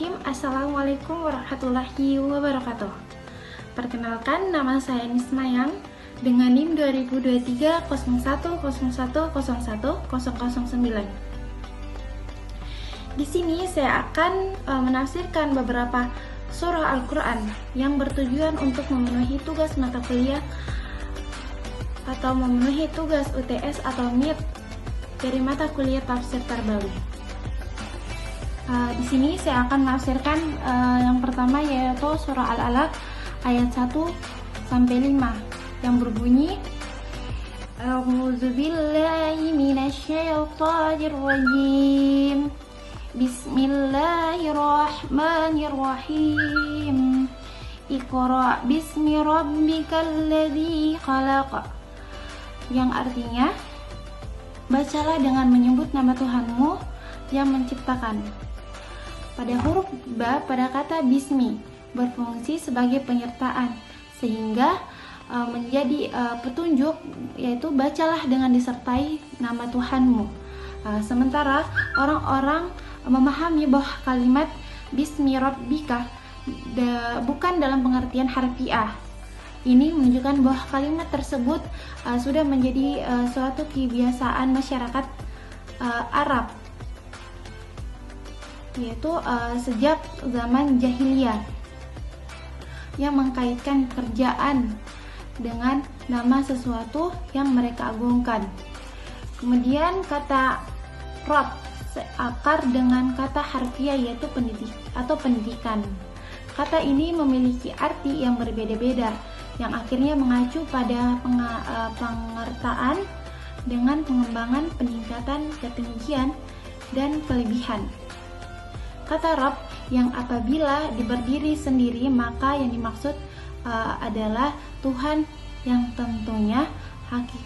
Bismillahirrahmanirrahim. Assalamualaikum warahmatullahi wabarakatuh. Perkenalkan, nama saya Nismayang dengan NIM 2023 0101010009. Di sini saya akan menafsirkan beberapa surah Al-Quran yang bertujuan untuk memenuhi tugas mata kuliah atau memenuhi tugas UTS atau MIT dari mata kuliah tafsir Tarbawi. Di sini saya akan menafsirkan yang pertama, yaitu surah Al-Alaq ayat 1 sampai 5 yang berbunyi, A'udzubillahi minasyaitonir rajim. Bismillahirrahmanirrahim. Iqra bismi rabbikal ladzi khalaq. Yang artinya, bacalah dengan menyebut nama Tuhanmu yang menciptakan. Pada huruf ba pada kata bismi berfungsi sebagai penyertaan sehingga menjadi petunjuk, yaitu bacalah dengan disertai nama Tuhanmu. Sementara orang-orang memahami bahwa kalimat bismi rabbika bukan dalam pengertian harfiah. Ini menunjukkan bahwa kalimat tersebut sudah menjadi suatu kebiasaan masyarakat Arab, yaitu sejak zaman jahiliyah, yang mengkaitkan kerjaan dengan nama sesuatu yang mereka agungkan. Kemudian kata Rabb seakar dengan kata harfiah, yaitu pendidik atau pendidikan. Kata ini memiliki arti yang berbeda-beda, yang akhirnya mengacu pada pengertaan dengan pengembangan, peningkatan, ketinggian, dan kelebihan. Kata Rabb yang apabila berdiri sendiri, maka yang dimaksud adalah Tuhan yang tentunya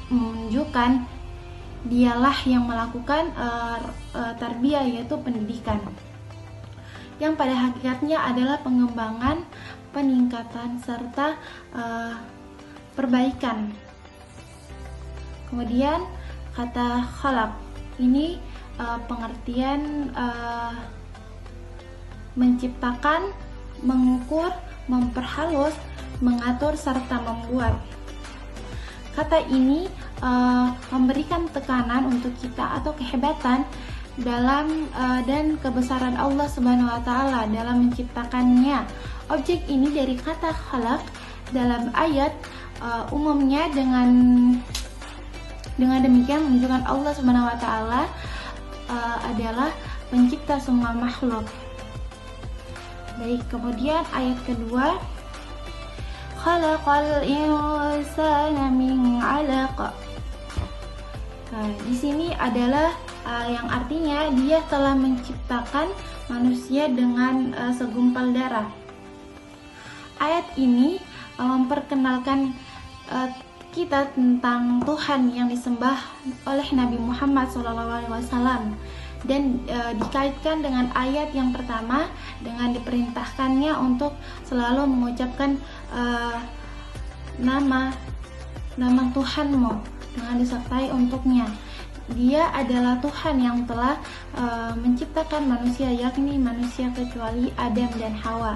menunjukkan dialah yang melakukan tarbiyah, yaitu pendidikan, yang pada hakikatnya adalah pengembangan, peningkatan, serta perbaikan. Kemudian kata khalaq ini pengertian menciptakan, mengukur, memperhalus, mengatur, serta membuat. Kata ini memberikan tekanan untuk kita atau kehebatan dalam dan kebesaran Allah Subhanahu wa taala dalam menciptakannya. Objek ini dari kata khalaq dalam ayat umumnya dengan demikian menunjukkan Allah Subhanahu wa taala adalah pencipta semua makhluk. Baik, kemudian ayat kedua, khalaqal insana min 'alaq. Di sini adalah yang artinya dia telah menciptakan manusia dengan segumpal darah. Ayat ini memperkenalkan kita tentang Tuhan yang disembah oleh Nabi Muhammad SAW, dan dikaitkan dengan ayat yang pertama dengan diperintahkannya untuk selalu mengucapkan nama Tuhanmu dengan disertai untuknya. Dia adalah Tuhan yang telah menciptakan manusia, yakni manusia kecuali Adam dan Hawa,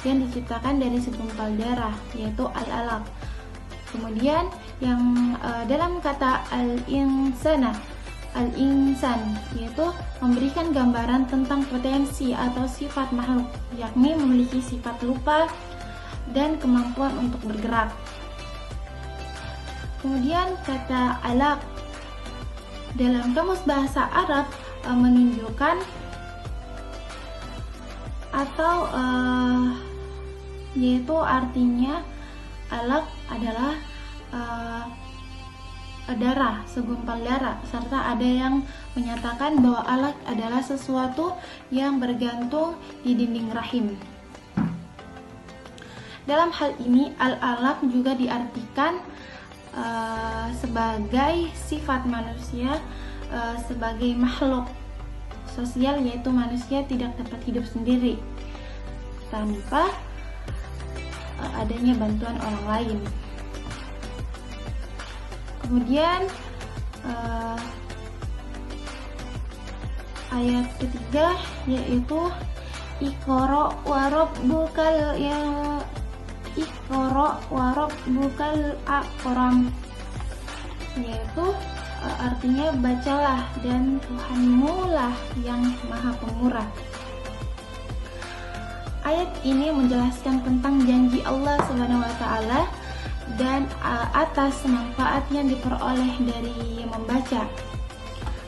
yang diciptakan dari segumpal darah, yaitu Al-Alaq. Kemudian yang dalam kata Al-insan, yaitu memberikan gambaran tentang potensi atau sifat makhluk, yakni memiliki sifat lupa dan kemampuan untuk bergerak. Kemudian kata alaq dalam kamus bahasa Arab menunjukkan atau yaitu artinya alaq adalah darah, segumpal darah, serta ada yang menyatakan bahwa alaq adalah sesuatu yang bergantung di dinding rahim. Dalam hal ini al-alaq juga diartikan sebagai sifat manusia sebagai makhluk sosial, yaitu manusia tidak dapat hidup sendiri tanpa adanya bantuan orang lain. Kemudian ayat ketiga, yaitu Iqra wa rabbukal akram, yaitu artinya bacalah dan Tuhanmu lah yang maha pemurah. Ayat ini menjelaskan tentang janji Allah Subhanahu wa taala dan atas manfaat yang diperoleh dari membaca.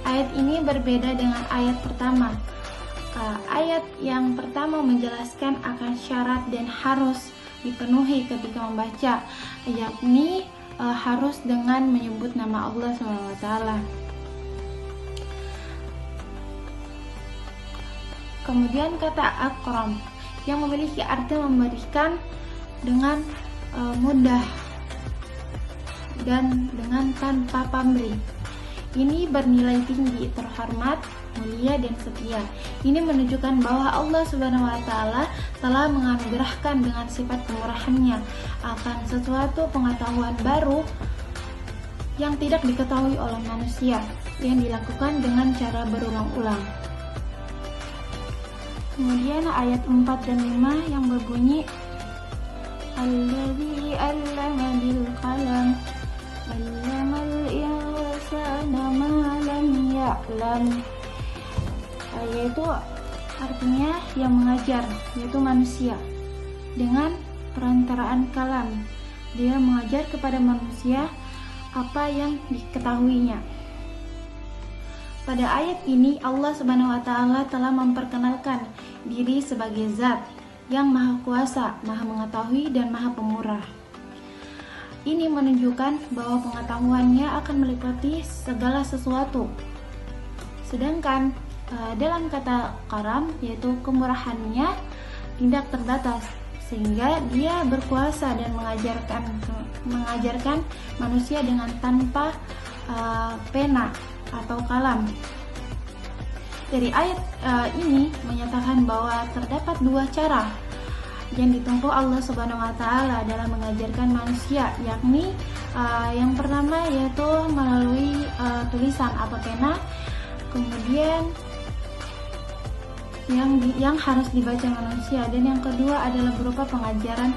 Ayat ini berbeda dengan ayat pertama. Ayat yang pertama menjelaskan akan syarat dan harus dipenuhi ketika membaca, yakni harus dengan menyebut nama Allah Subhanahu wa taala. Kemudian kata akram yang memiliki arti memberikan dengan mudah dan dengan tanpa pamrih. Ini bernilai tinggi, terhormat, mulia dan setia. Ini menunjukkan bahwa Allah Subhanahu wa taala telah menganugerahkan dengan sifat kemurahannya akan sesuatu pengetahuan baru yang tidak diketahui oleh manusia, yang dilakukan dengan cara berulang-ulang. Kemudian ayat 4 dan 5 yang berbunyi Alladzi 'allama bil qalam 'allamal insana ma lam ya'lam, yaitu artinya yang mengajar, yaitu manusia dengan perantaraan kalam. Dia mengajar kepada manusia apa yang diketahuinya. Pada ayat ini Allah Subhanahu wa taala telah memperkenalkan diri sebagai zat yang maha kuasa, maha mengetahui dan maha pemurah. Ini menunjukkan bahwa pengetahuannya akan meliputi segala sesuatu. Sedangkan dalam kata karam, yaitu kemurahannya tidak terbatas, sehingga dia berkuasa dan mengajarkan manusia dengan tanpa pena atau kalam. Dari ayat ini menyatakan bahwa terdapat dua cara yang ditempuh Allah Subhanahu wa taala dalam mengajarkan manusia, yakni yang pertama yaitu melalui tulisan atau pena, kemudian yang harus dibaca manusia, dan yang kedua adalah berupa pengajaran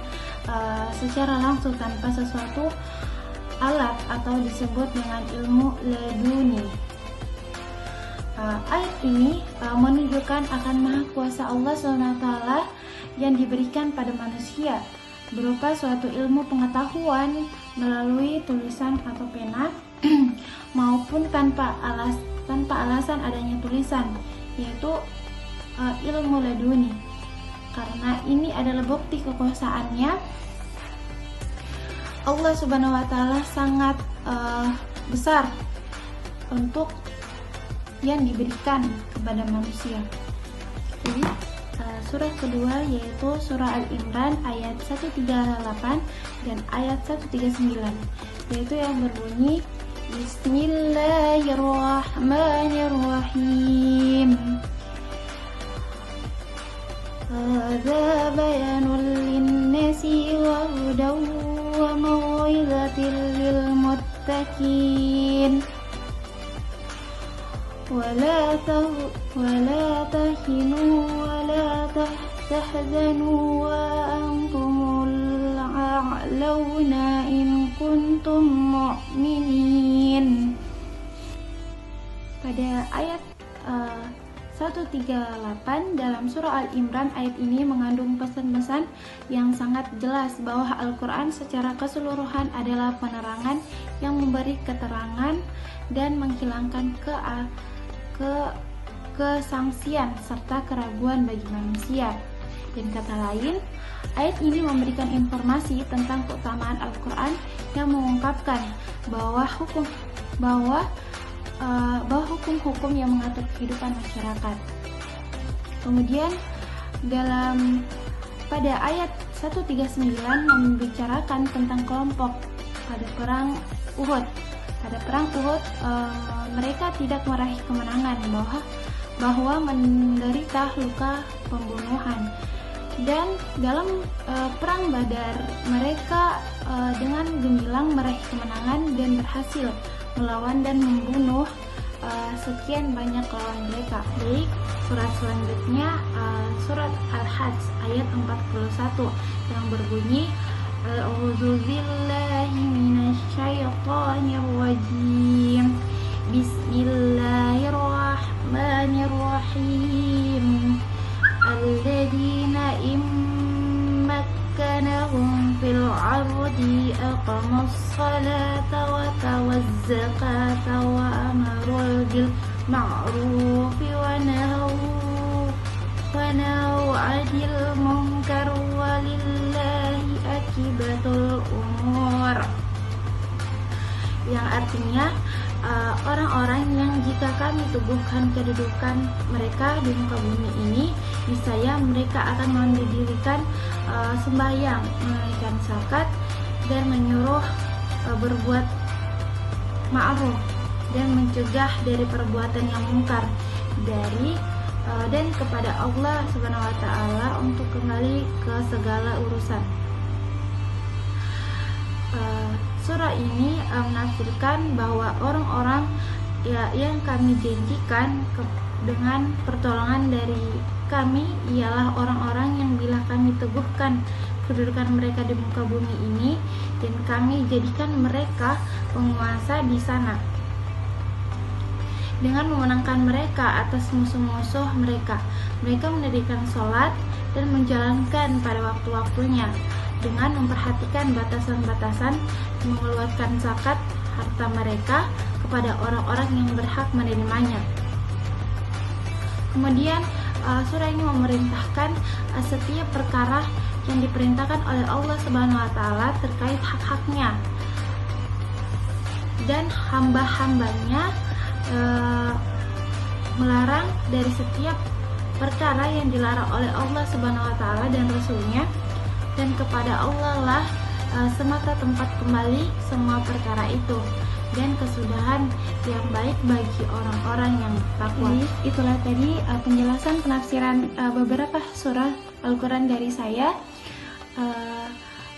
secara langsung tanpa sesuatu alat atau disebut dengan ilmu laduni. Ayat ini menunjukkan akan maha kuasa Allah SWT yang diberikan pada manusia berupa suatu ilmu pengetahuan melalui tulisan atau pena maupun tanpa alasan adanya tulisan, yaitu ilmu laduni. Karena ini adalah bukti kekuasaannya, Allah Subhanahu wa taala sangat besar untuk yang diberikan kepada manusia. Jadi surah kedua yaitu surah Al-Imran ayat 138 dan ayat 139, yaitu yang berbunyi Bismillahirrahmanirrahim. Hadza bayanul linnasi wa hudaw wa mau'izatil lil muttaqin. ولا تهنوا ولا تحزنوا وأنتم الأعلون إن كنتم مؤمنين. Pada ayat 138 dalam surah Al-Imran, ayat ini mengandung pesan-pesan yang sangat jelas bahwa Al-Quran secara keseluruhan adalah penerangan yang memberi keterangan dan menghilangkan kesangsian serta keraguan bagi manusia. Dan kata lain, ayat ini memberikan informasi tentang keutamaan Al-Quran yang mengungkapkan bahwa hukum-hukum yang mengatur kehidupan masyarakat. Kemudian pada ayat 139 membicarakan tentang kelompok pada perang Uhud. Pada perang Uhud mereka tidak meraih kemenangan, bahwa menderita luka pembunuhan. Dan dalam perang Badar mereka dengan gemilang meraih kemenangan dan berhasil melawan dan membunuh sekian banyak lawan mereka. Baik, surat selanjutnya surat Al-Hajj ayat 41 yang berbunyi A'udzubillahi minasyaitonir rajim. Bismillahirrahmanirrahim. Alladzina immakkanahum fil ardi aqamus salata wa tawaz zakata wa amarul bil ma'rufi wa nahaw 'anil munkar walillahi akibatul umur. Yang artinya orang-orang yang jika kami teguhkan kedudukan mereka di muka bumi ini, niscaya mereka akan mendirikan sembahyang, menunaikan zakat, dan menyuruh berbuat ma'ruf dan mencegah dari perbuatan yang mungkar dan kepada Allah Subhanahu wa taala untuk kembali ke segala urusan. Surah ini menafsirkan bahwa orang-orang yang kami janjikan dengan pertolongan dari kami ialah orang-orang yang bila kami teguhkan kedudukan mereka di muka bumi ini dan kami jadikan mereka penguasa di sana dengan memenangkan mereka atas musuh-musuh mereka. Mereka mendirikan sholat dan menjalankan pada waktu-waktunya dengan memperhatikan batasan-batasan, mengeluarkan zakat harta mereka kepada orang-orang yang berhak menerimanya. Kemudian surah ini memerintahkan setiap perkara yang diperintahkan oleh Allah Subhanahu wa taala terkait hak-haknya dan hamba-hambanya, melarang dari setiap perkara yang dilarang oleh Allah Subhanahu wa taala dan Rasulnya, dan kepada Allah lah semata tempat kembali semua perkara itu dan kesudahan yang baik bagi orang-orang yang takwa. Jadi, itulah tadi penjelasan penafsiran beberapa surah Al-Quran dari saya.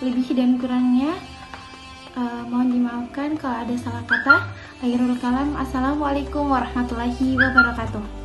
Lebih dan kurangnya mohon dimaafkan kalau ada salah kata. Akhirul kalam, assalamualaikum warahmatullahi wabarakatuh.